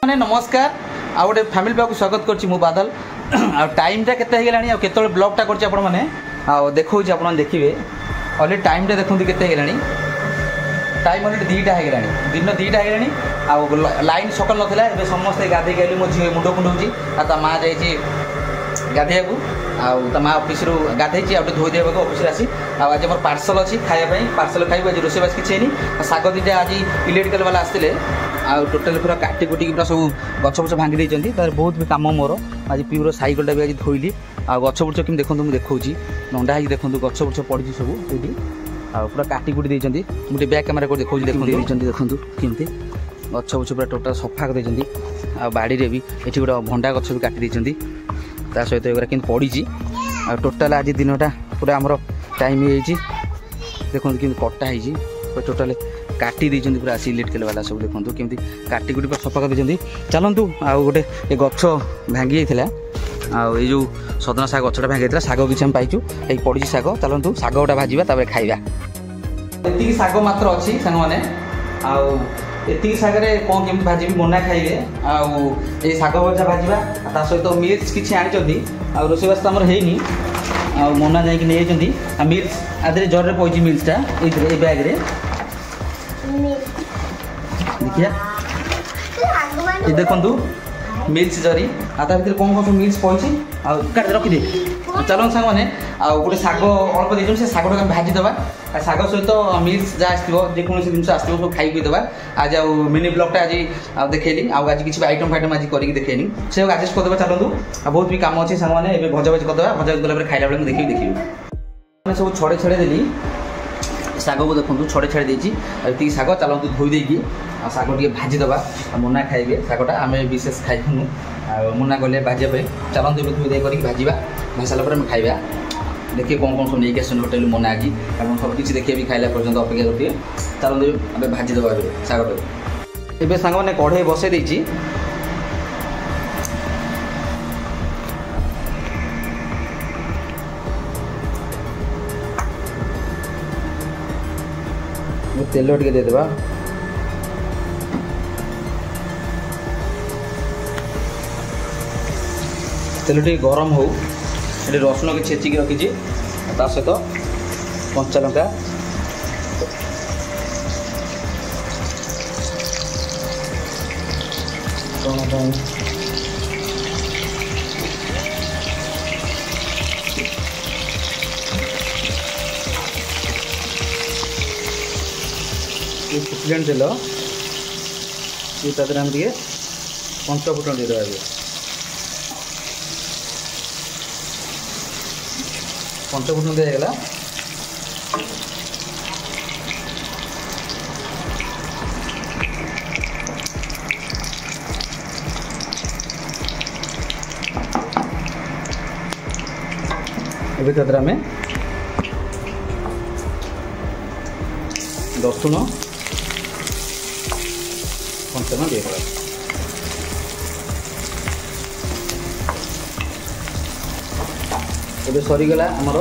मैंने नमस्कार आ गोटे फैमिली ब्लॉग स्वागत करछि मु बादल आ टाइमटा केते हे गेलानी आ केतोल ब्लॉगटा करछि आपण माने आ देखौछि आपण देखिबे ऑलरेडी टाइमटा देखुंदी केते हे गेलानी टाइम ऑलरेडी 2टा हे गेलानी दिन 2टा हे गेलानी आ लाइन सकल नथिला एबे समस्त गाधे गेली मो झियो मुंडो कुंडौछि आ ता मा जाईछि गाधेयाकू आ माँ ऑफिस रू गाधे धोई देवा ऑफिस आसी आज मोर पार्सल अच्छी खायापी पार्सल खाइबू आज रोषेबास किसी है शाग दीटा आज इलेक्ट्रिकल वाला आसते टोटाल पूरा काटी कुटी पूरा सब गछ बुछ भांगी देती बहुत भी कम मोर आज प्यूर साइकेलटा भी आज धोइली आ गछ बुछ कि देखो मुझे देखी नंडा है देखो गछ बुछ पड़ी सब ये पूरा काटी कुटी देती मुझे बैक कैमेरा को देखो देखो केमती गछ बुछ पूरा टोटाल सफा कर आ बाड़ी भी ये गोटे भंडा गछ भी काटी देती ता सहित एगुरा कि पड़ी आ टोटाल आज दिनटा पूरा आमर टाइम हो देखो कि कटा हो टोटाल काटी देती पूरा आसी इलेक्ट्रिकल वाला सब देखो केमती काटी कुटी पूरा सफा कर देती चलतु आ गोटे ये गछ भांगी जाता आ जो सजना शाग गछटा भांगी जाता शाग किसी आम पाइचु ये पड़ी शाग चलतु शाग गोटा भाजवा खाइबा ये शाग मात्र अच्छी सांग मैंने एति सागरे कौन केमती भाजी मना खाइले आउ शाग भजा भाजवा ता सहित मिर्च किसी आनी आ रोषेबास तो आमर हैनी आ मना जाकि नहीं आ मिर्च आधे जर पड़ी मिर्चटा ये बैग्रे देखिए ये देखु मिर्च जरी आ भर कौन कौन सब मिर्च पड़ी काट रखिदे चलो सांग मैंने गोटे शाग अल्प दे से शागटा भाजीदे शाग सहित मिर्च जहाँ आसो जेको जिन आसो सब खाई देवा आज मिनी ब्लॉगटा आज देखली आज किसी आइटम फाइटम आज करके देखनी से आडजस्ट करदे चलतु बहुत भी कम अच्छे सांग मैंने भजा भजी करदे भजा गला खाइला बेले देखी सब छड़े छड़े देली शाग को देखो छड़े छड़े देती शाग चलतु धोई देकी शाग टे भाजीदे मुना खाइबे शागटा आम विशेष खाइबुनु मुना गले भाजापे चलतु धोई दे करके भाजवा भाज सारा खाइबा देखिए कौन कौन सब नहीं आसन होटेल मना आज कारण सब किसी देखिए भी खाइला पर्यंत अपेक्षा करते चलते भाजीदे शाग ए सांग मैंने कढ़ई बसई देती तेल टे देदेबा तेल टे गरम हो रसुण के छेचिक रखी ता सहित कंचा लंका फुटलेन तेल ये हम टे पंच फुटन देदेबा पंच फुटन दिगला एवं आम रसुण पंचन दिगला ये सरीगला आमर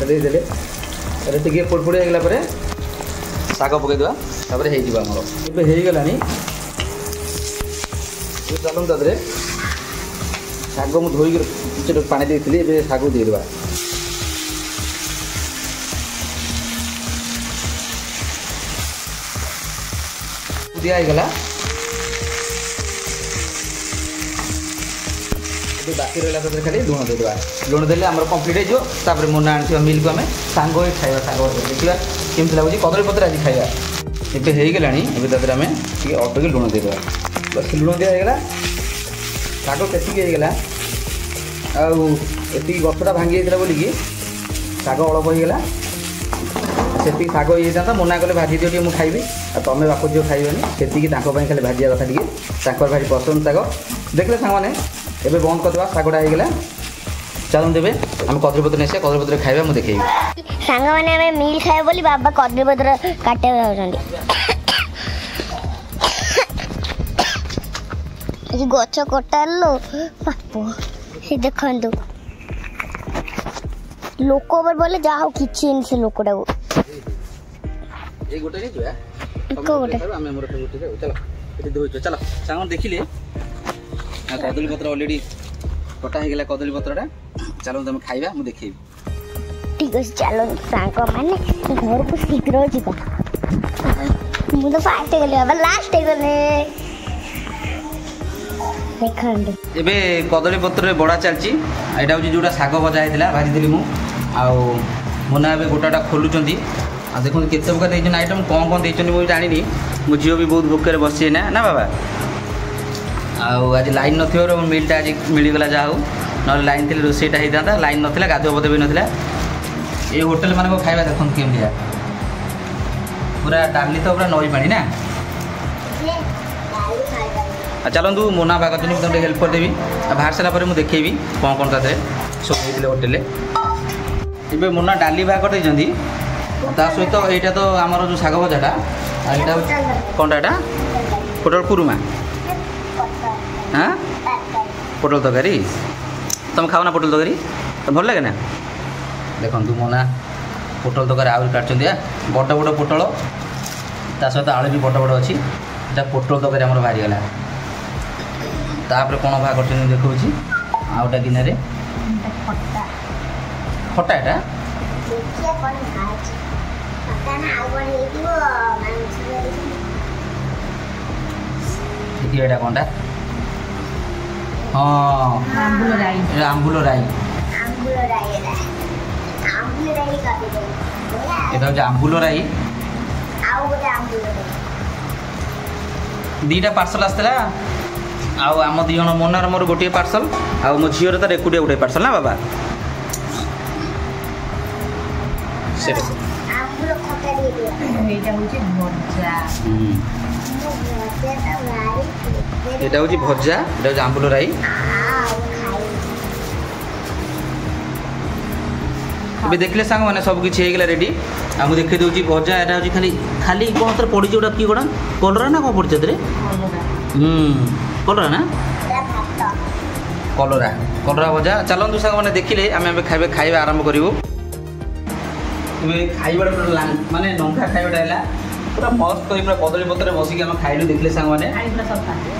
देदेले टे पोड़पोड़ी होगा शाग पकईदेवा होमर एगला चलूँ तादे शाग मुझे धोई पानी देती शाग देदेवा दिगला बाकी रहा खाली लुण देदेवा लुण देले आमर कम्प्लीट हो मुना आनी मिल को आम सांग खाଇବା शाग देखा केमती लगुच कदली पत्र आज खाଇବା एवं होगला एवं आम अल्प लुण देदेवा बस लुण दिगला शाग केतिक आती गछटा भांगी जाता बोलिकी शाग अल्प होगला से शाग ये था मना कले भाजी दियो मुझे खाइबी तुम बापू झील खाइबनी से खाली भाजा कथा भारी पसंद शाग देखले सांग मैंने एबे बंद करदे शागटा होगला चलते देवे आम कदलीपत्र नहीं कदलीपत्र खाइबा मुझे देखी सांग मैंने आम मिल खाए बोली बाबा कदलीपत्र काटे गछ कटा लो बापू देखु लोक बोले जाओ किसी से लोकटा गोटे गोटे चलो चलो सांग देखिले कदली पत्र ऑलरेडी कटा हो गला कदली पत्रटा चलो तुम खाइबा मु देखिबी ठीक है चलो सांग माने घर को शीघ्र जीवा मु तो फास्ट गले अब लास्ट गले देखंड एबे कदली पत्र बड़ा चलची एटा होची जोटा साग भजा हेतिला भाजी देली मु आ मोना एबे गोटाटा खोलुचंती आ देखो केते प्रकार देछन आइटम कोन देछन मु जानि नी मु जियो भी बहुत भूखे बसछे ना बाबा आज लाइन नथियो मिलटा आज मिलगला जा हो न लाइन थी रोसईटा होता लाइन नाला गाधुआ पद भी नाला ये होटेल मान खाଇବା देखते केमी पूरा डाली तो पूरा नई पानी ना चलतु मोना भाग तुमको हेल्प करदेवी बाहर सारा मुझे देखेबी कौन कौन तादे सब होटेल ए मोना डाली भाग करते सहित यहाँ तो आमर जो शाग भजाटा यहाँ कौनटा यहाँ पोटल कुरुमा हाँ पोटल तरकारी तुम खाओ ना पोटल तरकारी तो भल लगे ना देखु मोना पोटल तरकारी आहरी काटुँच बड़ बड़ पोटल ता सहित आलू भी बड़ बड़ अच्छी पोटल तरकारी आम बाहरीगला तापर कौन भाग कर देखा आ गोटे गिन खटा एटा देखिए कौनटा हाँ आम्बुल राई ये आम्बुल राई दीटा पार्सल आसला आम दी जन मोनार मोर गोटे पार्सल आ मो झीर तार एकुटिया गोटे पार्सल ना बाबा এটা হচ্ছে ভজা এটা হচ্ছে আম্বুল রাই ଏବେ ଦେଖିଲେ ସାଙ୍ଗମାନେ ସବୁ କିଛି ହେଇଗଲା ରେଡ଼ି ଆଉ ମୁଁ ଦେଖେଇ ଦେଉଛି ଭଜା ଏଇଟା ହେଉଛି ଖାଲି ଖାଲି କ'ଣ ତାର ପଡ଼ିଛି ଗୋଟା କି ଗୋଟା କଲରା ନା କ'ଣ ପଡ଼ିଛି ଏଥିରେ କଲରା ନା କଲରା ଭଜା ଚାଲନ୍ତୁ ସାଙ୍ଗମାନେ ଦେଖିଲେ ଆମେ ଏବେ ଖାଇବା ଆରମ୍ଭ କରିବୁ ଏବେ ଖାଇବାଟା ମାନେ ନଙ୍କା ଖାଇବାଟା ହେଲା पूरा मस्त कर पूरा कदली पत्र बसिक आम खाइलु देखले सांग माने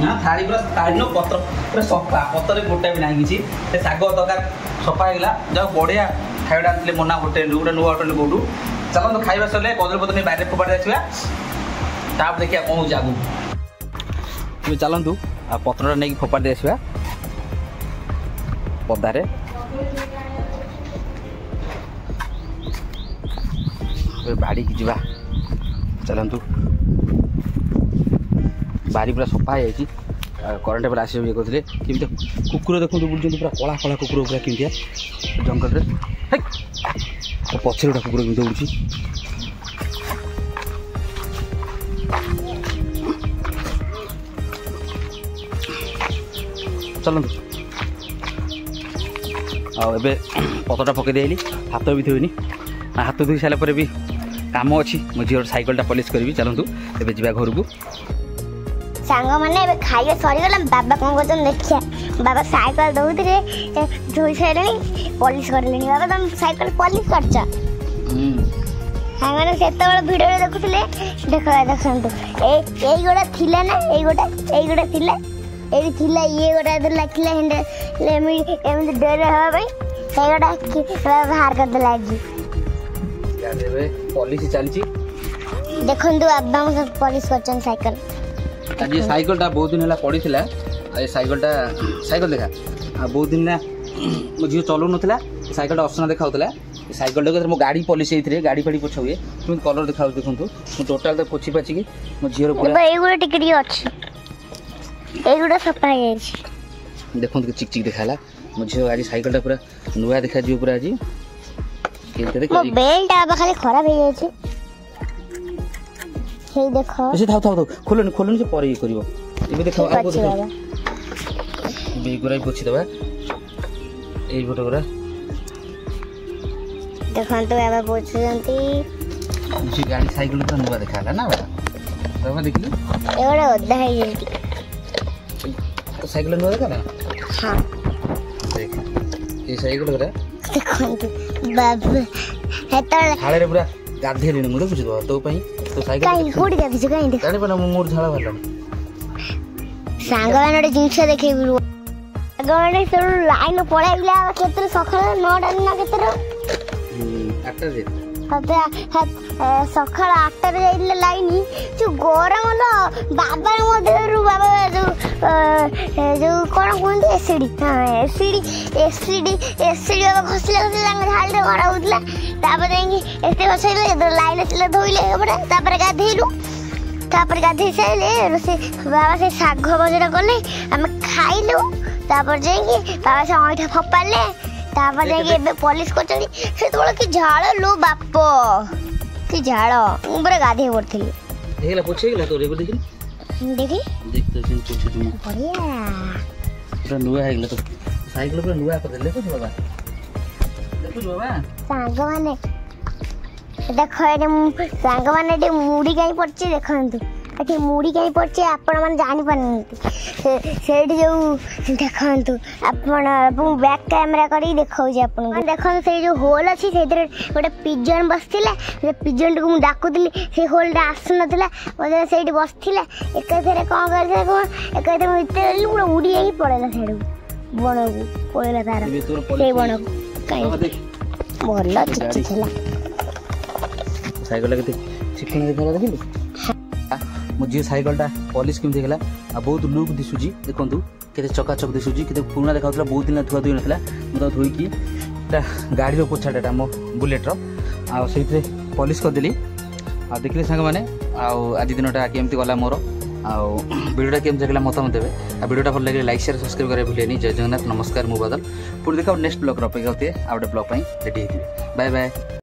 ना थाली पूरा काढनो पत्र पूरा सफा पत्र गोटा भी नाही किछि ए साग तकार सफा हेला जा बढ़िया खाइबा आनले मोना होटल गोटा नुवा होटल कोडू चलो तो खाइबा सले कदली पत्र नै बाहर फोपाड़ आछिबा ताप देखिया कोन जागु तू चलंतु आ पत्रटा नै फोपाड़ दे आछिबा पदारे बाड़ी की जीवा चलतु बारी पूरा सफा है करेन्ट पूरा आस ये कहते कि कुकुर देखते बुलूँ पूरा कला कला कुकुर पूरा केमिया जंगल में पछे गोटा कुकुर केमी बुलूँ चलतु आबे पतटा पकई देली हाथ भी धोनी हाथ धोई सारापर भी काम अच्छी मो झीर साइकलटा पॉलिश करी चलतु एबे जीवा घर को सांग माने एबे खाइए सरीगला बाबा कौन कर देखिया बाबा साइकल दौरे धोई सारे पॉलिश कर लेनी बाबा तुम साइकल पॉलिश करछ हां से वीडियो देखुले देखो देखंतु ए गोटा थिला ना ए गोटा थिला एडी थिला ये गोटा लाखिला हेंडे लेमी एमि डरे हवा भाई ए गोटा बाहर कर दे लागी पॉलिश चलती देखो आबा पॉलिश कर साइकिल आज ये साइकिलटा बहुत दिन है पड़ी थी साइकिलटा साइकिल देखा बहुत दिन मो झील चलाऊ ना साइकिलटा असना देखा साइकिलटा मो गाड़ी पॉलिश होती गाड़ी फाड़ी पोछा हुए तुम कलर देखा देखो मुझे टोटाल तो पोछी पाचिकी मो झील सफा देखो चिक चिक देखा मो झील आज साइकिलटा पूरा नुआ देखा पूरा आज बेल्ट आबा खाली खराब हो जाय छै हे देखो से थाउ थाउ खोलनी से पर ये करिवो एबे देखो आगो देखो बे गुराई पोछि दबा ए फोटो गुरा देखन तो आबा पोछजंती जी गाड़ी साइकिल तो नुवा देखाला ना बाबा देखली एवडा ओदा है तो साइकिल नुवा देखाला हां देख ये साइकिल गुरा देखन बाबू हेतल हाले रे पूरा गाधेलिनी मुझे बुझ तो पई तो साइकिल काई कोडी गाधि छ काई जानि पना मोर झाला भरला सांग वानडे जिंस देखे ସାଙ୍ଗମାନେ ସବୁ ଲାଇନ ପଳେଇଲା କେତେ ସକାଳ 9ଟା ନା କେତେ ସକାଳ 8ଟାରେ ଯାଇଥିଲା ଲାଇନ ଯୋଉ ଗରମ ଲ ବାବା ମଧ୍ୟରୁ ବାବା ଯୋଉ କଣ କୁହନ୍ତି ଏସିଡି ବାବା ଖସିଲା ତାଙ୍କ ଝାଳରେ ଖରା ହଉଥିଲା ତାପରେ ଯାଇକି ଏତେ ବସେଇଲେ ଲାଇନ ଆସିଲା ଧୋଇଲେ ତାପରେ ଗାଧେଇ ସାରିଲେ ରୋଷେଇ ବାବା ସେ ଶାଗ ଭଜାଟା କଲେ ଆମେ ଖାଇଲୁ ତାପରେ ଯାଇକି ବାବା ସେ ଅଇଁଠା ଫୋପାଡ଼ିଲେ ତାପରେ ଯାଇକି ଏବେ ପଲିସ କରୁଛନ୍ତି ସେତେବେଳେ କି ଝାଳ ଲୋ ବାପ କି ଝାଳ ମୁଁ ପୁରା ଗାଧେଇ ପଡିଥିଲି ହେଇଗଲା ପୋଛେଇଗଲା ତୋ ରେବ ଦେଖି ତ ସିନ୍ ପୋଛି ତୁମ ବଢିଆ ପୁରା ନୂଆ ହେଇଗଲା ତ ସାଇକେଲ ପୁରା ନୂଆ କରିଦେଲେ ଦେଖୁଛୁ ବାବା ସାଙ୍ଗମାନେ ଦେଖ ଏଠି ସାଙ୍ଗମାନେ ଏଠି ମୁଢି କାହିଁ ପଡିଛି ଦେଖନ୍ତୁ ଏଠି ମୁଢି କାହିଁ ପଡିଛି ଆପଣ ମାନେ ଜାଣିପାରୁନାହାନ୍ତି ସେଇଠି ଯୋଉ ଦେଖନ୍ତୁ ଆପଣ ବ୍ୟାକ୍ କ୍ୟାମେରା କରିକି ଦେଖାଉଛି ଆପଣଙ୍କୁ ଦେଖନ୍ତୁ ସେଇ ଯୋଉ ହୋଲ ଅଛି ସେଇଥିରେ ଗୋଟେ ପିଜନ ବସିଥିଲା ସେ ପିଜନଟାକୁ ମୁଁ ଡାକୁଥିଲି ସେ ହୋଲଟା ଆସୁନଥିଲା ସେଇଠି ବସିଥିଲା ଏକାଥରେ କ'ଣ କରିଥିଲା କ'ଣ ଏକାଥରେ ମୁଁ ଭିତରେ ପୁରା ଉଡ଼ି ଯାଇକି ପଳେଇଲା ସେଇଠୁ ବଣକୁ ପଳେଇଲା ତାର ସେଇ ବଣକୁ କାହିଁ ଭଲ ଚିଠି ଥିଲା ସାଇକେଲଟା କେତେ ଚିକଣ ହେଇଥିଲା ଦେଖିଲୁ ମୋ ଝିଅ ସାଇକେଲଟା ପଲିସ କେମିତି ହେଇଗଲା ଆଉ ବହୁତ ଲୁକ୍ ଦିଶୁଛି ଦେଖନ୍ତୁ କେତେ ଚକାଚକ ଦିଶୁଛି କେତେ ପୁରୁଣା ଦେଖାଉଥିଲା ବହୁତ ଦିନ ଧୁଆ ଧୋଇ ନଥିଲା ମୁଁ ତାକୁ ଧୋଇକି ଏଇଟା ଗାଡ଼ିର ପୋଛାଟା ମୋ ବୁଲେଟ୍ର ଆଉ ସେଇଥିରେ ପଲିସ କରିଦେଲି ଆଉ ଦେଖିଲେ ସାଙ୍ଗମାନେ ଆଉ ଆଜି ଦିନଟା କେମିତି ଗଲା ମୋର ଆଉ ଭିଡ଼ିଓଟା କେମିତି ଲାଗିଲା ମତାମତ ଦେବେ ଆଉ ଭିଡ଼ିଓଟା ଭଲ ଲାଗିଲେ ଲାଇକ୍ ସେୟାର ସବସ୍କ୍ରାଇବ୍ କରିବା ଭୁଲେନି ଜୟ ଜଗନ୍ନାଥ ନମସ୍କାର ମୁଁ ବାଦଲ ପୁଣି ଦେଖାଉ ନେକ୍ସଟ ବ୍ଲଗ୍ର ଅପେକ୍ଷା ହେଉଥିବେ ଆଉ ଗୋଟେ ବ୍ଲଗ୍ ପାଇଁ ରେଡ଼ି ହେଇଥିବେ ବାଏ ବାଏ।